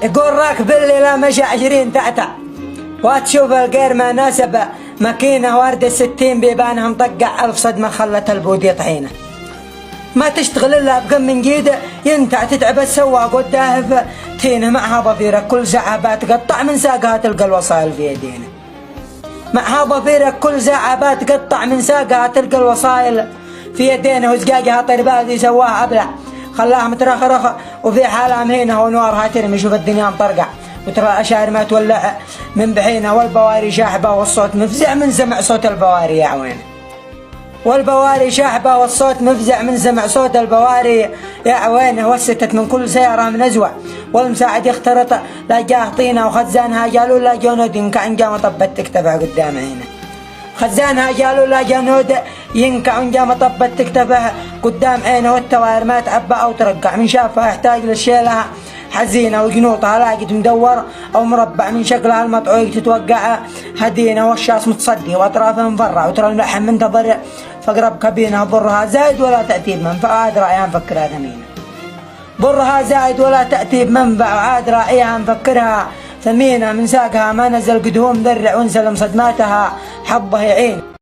يقول راكب الليلة مشى 20 تعتع وتشوف الغير ما ناسب ماكينة وردة 60 بيبانها مطقع 1000 صدمة خلت البودي طحينة. ما تشتغل الا بقم من جيده ينتع تتعب السواق والداهب تينه معها ضفيره كل ساعه بتقطع من ساقها تلقى الوصايل في يدينا. معها ضفيره كل ساعه بتقطع من ساقها تلقى الوصايل في يدينا وزقاقها طربازي سواها ابلع خلاها مترخرخ وفي حالها مهينه ونوارها ترمي شوف الدنيا مطرقع وترى الاشعار ما تولع من بحينه والبواري شاحبه والصوت مفزع من سمع صوت البواري يا عوينه. والبواري شاحبة والصوت مفزع من سمع صوت البواري يا عوينه. وستت من كل سيارة من أزوع والمساعد يخترط لا جاه طينة وخزانها قالوا لا جنود ينكع جام طبت تكتفها قدام عينه. خزانها قالوا لا جنود ينكع جام طبت تكتفها قدام عينه والتوائر ما تعبى أو ترقع من شافها يحتاج للشيلها حزينة وجنوطها لاقت مدور أو مربع من شكلها المطعوق تتوقع هدينة والشاص متصدي وأطرافها مفرع وترى الملحم منتظر فقرب كبينة برها زايد ولا تأتي بمنفعة عاد رأيها مفكرها ثمينة. برها زايد ولا تأتي بمنفعة عاد رأيها مفكرها ثمينة من ساقها ما نزل قدوم ذرع وانسلم صدماتها حبه يعين.